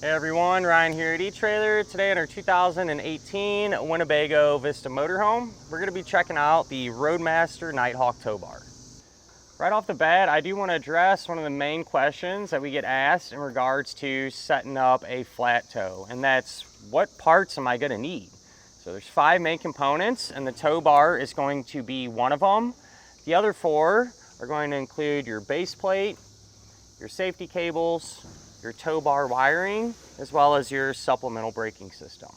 Hey everyone, Ryan here at eTrailer. Today in our 2018 Winnebago Vista Motorhome, we're going to be checking out the Roadmaster Nighthawk Tow Bar. Right off the bat, I do want to address one of the main questions that we get asked in regards to setting up a flat tow, and that's what parts am I going to need? So there's 5 main components, and the tow bar is going to be one of them. The other 4 are going to include your base plate, your safety cables, your tow bar wiring, as well as your supplemental braking system.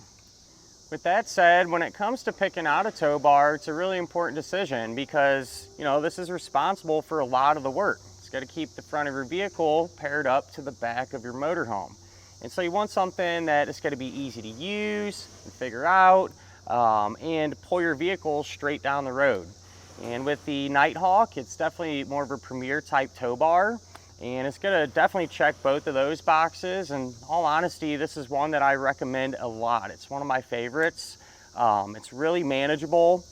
With that said, when it comes to picking out a tow bar, it's a really important decision because, this is responsible for a lot of the work. It's got to keep the front of your vehicle paired up to the back of your motorhome. And so you want something that is going to be easy to use and figure out and pull your vehicle straight down the road. And with the Nighthawk, it's definitely more of a premier type tow bar. And it's going to definitely check both of those boxes. And in all honesty, this is one that I recommend a lot. It's one of my favorites. It's really manageable.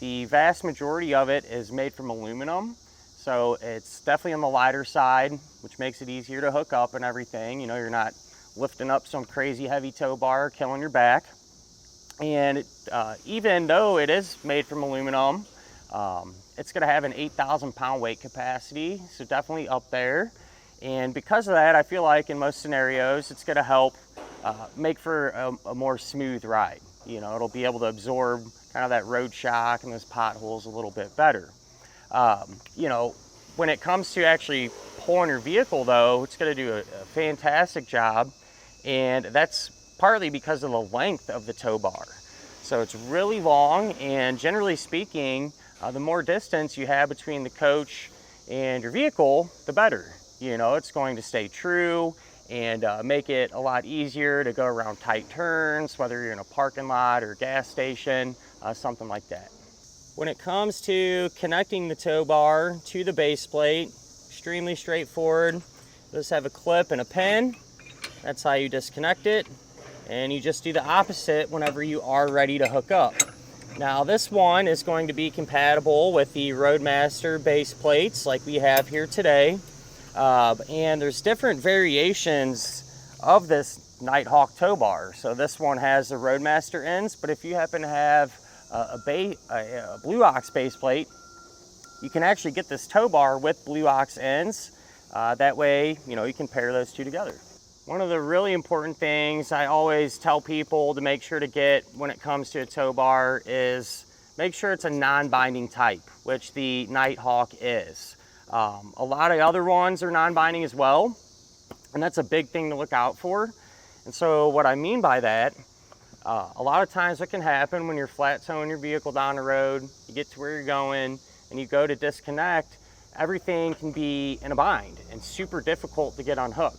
The vast majority of it is made from aluminum. So it's definitely on the lighter side, which makes it easier to hook up and everything. You're not lifting up some crazy heavy tow bar, killing your back. And even though it is made from aluminum, it's going to have an 8,000 pound weight capacity, so definitely up there. And because of that, I feel like in most scenarios, it's going to help make for a more smooth ride. It'll be able to absorb kind of that road shock and those potholes a little bit better. When it comes to actually pulling your vehicle though, it's going to do a fantastic job. And that's partly because of the length of the tow bar. So it's really long, and generally speaking, the more distance you have between the coach and your vehicle, the better. It's going to stay true and make it a lot easier to go around tight turns, whether you're in a parking lot or gas station, something like that. When it comes to connecting the tow bar to the base plate, extremely straightforward. Just have a clip and a pin. That's how you disconnect it. And you just do the opposite whenever you are ready to hook up. Now this one is going to be compatible with the Roadmaster base plates like we have here today. And there's different variations of this Nighthawk tow bar. So this one has the Roadmaster ends, but if you happen to have a Blue Ox base plate, you can actually get this tow bar with Blue Ox ends. That way, you can pair those two together. One of the really important things I always tell people to make sure to get when it comes to a tow bar is make sure it's a non-binding type, which the Nighthawk is. A lot of other ones are non-binding as well, and that's a big thing to look out for. And so what I mean by that, a lot of times what can happen when you're flat towing your vehicle down the road, you get to where you're going, and you go to disconnect, everything can be in a bind and super difficult to get unhooked.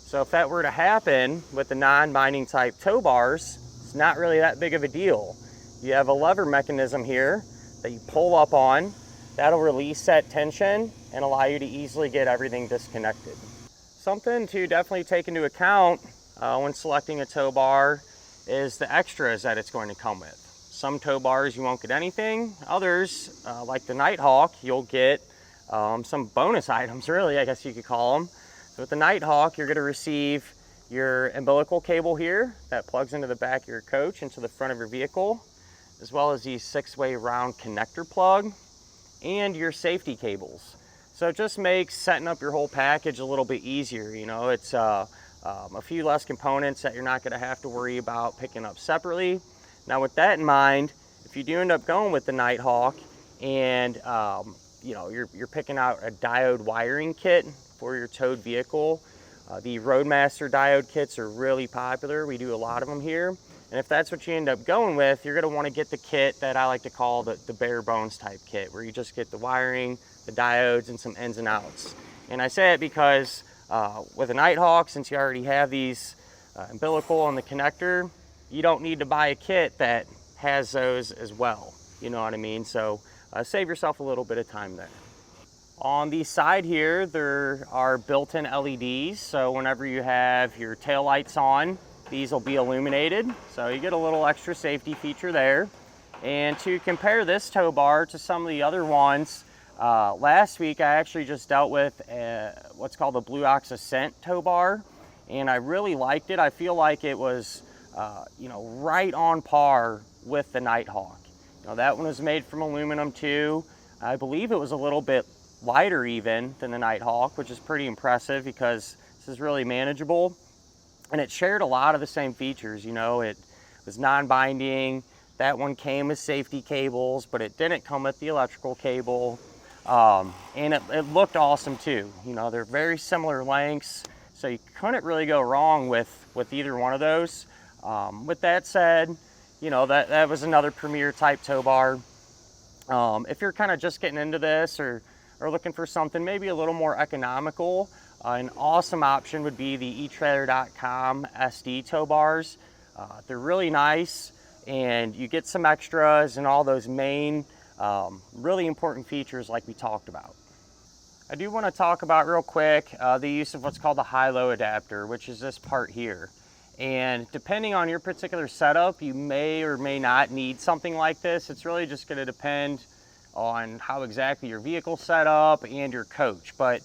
So if that were to happen with the non-binding type tow bars, it's not really that big of a deal. You have a lever mechanism here that you pull up on. That'll release that tension and allow you to easily get everything disconnected. Something to definitely take into account when selecting a tow bar is the extras that it's going to come with. Some tow bars you won't get anything. Others, like the Nighthawk, you'll get some bonus items, really, I guess you could call them. So with the Nighthawk, you're going to receive your umbilical cable here that plugs into the back of your coach into the front of your vehicle, as well as the 6-way round connector plug and your safety cables. So it just makes setting up your whole package a little bit easier. It's a few less components that you're not going to have to worry about picking up separately. Now with that in mind, if you do end up going with the Nighthawk and you're picking out a diode wiring kit for your towed vehicle, the Roadmaster diode kits are really popular. We do a lot of them here. And if that's what you end up going with, you're going to want to get the kit that I like to call the bare bones type kit, where you just get the wiring, the diodes, and some ins and outs. And I say it because with a Nighthawk, since you already have these umbilical and the connector, you don't need to buy a kit that has those as well. You know what I mean? So save yourself a little bit of time there. On the side here, there are built-in LEDs, so whenever you have your tail lights on, these will be illuminated, so you get a little extra safety feature there. And to compare this tow bar to some of the other ones, last week I actually just dealt with what's called the Blue Ox Ascent tow bar, and I really liked it. I feel like it was, you know, right on par with the Nighthawk. You know, that one was made from aluminum too. I believe it was a little bit lighter even than the Nighthawk, which is pretty impressive because this is really manageable. And it shared a lot of the same features. You know, it was non-binding. That one came with safety cables, but it didn't come with the electrical cable. And it looked awesome too. You know, they're very similar lengths, so you couldn't really go wrong with either one of those. With that said, you know, that was another premier type tow bar. If you're kind of just getting into this or looking for something maybe a little more economical, an awesome option would be the etrailer.com SD tow bars. They're really nice, and you get some extras and all those main really important features like we talked about. I do want to talk about real quick the use of what's called the high-low adapter, which is this part here. And depending on your particular setup, you may or may not need something like this. It's really just going to depend on how exactly your vehicle's set up and your coach. But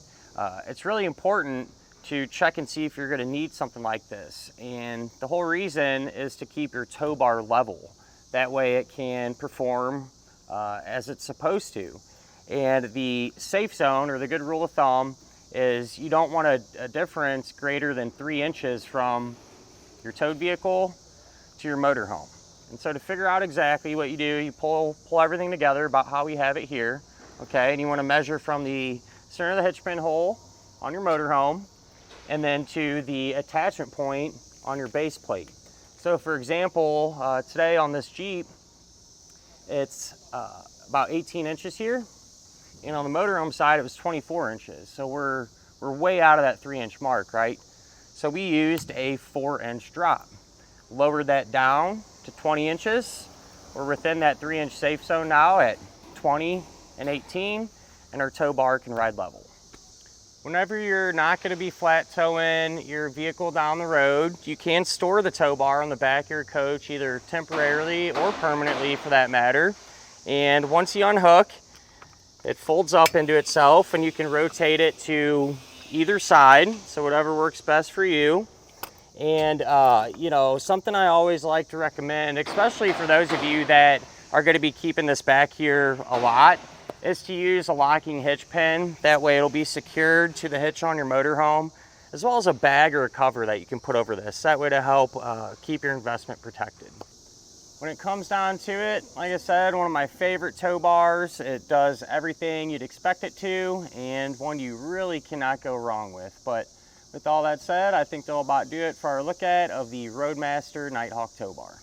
it's really important to check and see if you're going to need something like this. And the whole reason is to keep your tow bar level. That way it can perform as it's supposed to. And the safe zone, or the good rule of thumb, is you don't want a difference greater than 3 inches from your towed vehicle to your motorhome. And so to figure out exactly what you do, you pull everything together about how we have it here, okay? And you want to measure from the center of the hitch pin hole on your motorhome and then to the attachment point on your base plate. So for example, today on this Jeep, it's about 18 inches here, and on the motorhome side it was 24 inches. So we're way out of that 3-inch mark, right? So we used a 4-inch drop, lowered that down to 20 inches. We're within that 3-inch safe zone now at 20 and 18, and our tow bar can ride level. Whenever you're not going to be flat towing your vehicle down the road, you can store the tow bar on the back of your coach, either temporarily or permanently for that matter. And once you unhook, it folds up into itself and you can rotate it to either side, so whatever works best for you. And you know, something I always like to recommend, especially for those of you that are going to be keeping this back here a lot, is to use a locking hitch pin. That way it'll be secured to the hitch on your motorhome, as well as a bag or a cover that you can put over this. That way to help keep your investment protected. When it comes down to it, like I said, one of my favorite tow bars. It does everything you'd expect it to, and one you really cannot go wrong with. But with all that said, I think that'll about do it for our look at of the Roadmaster Nighthawk tow bar.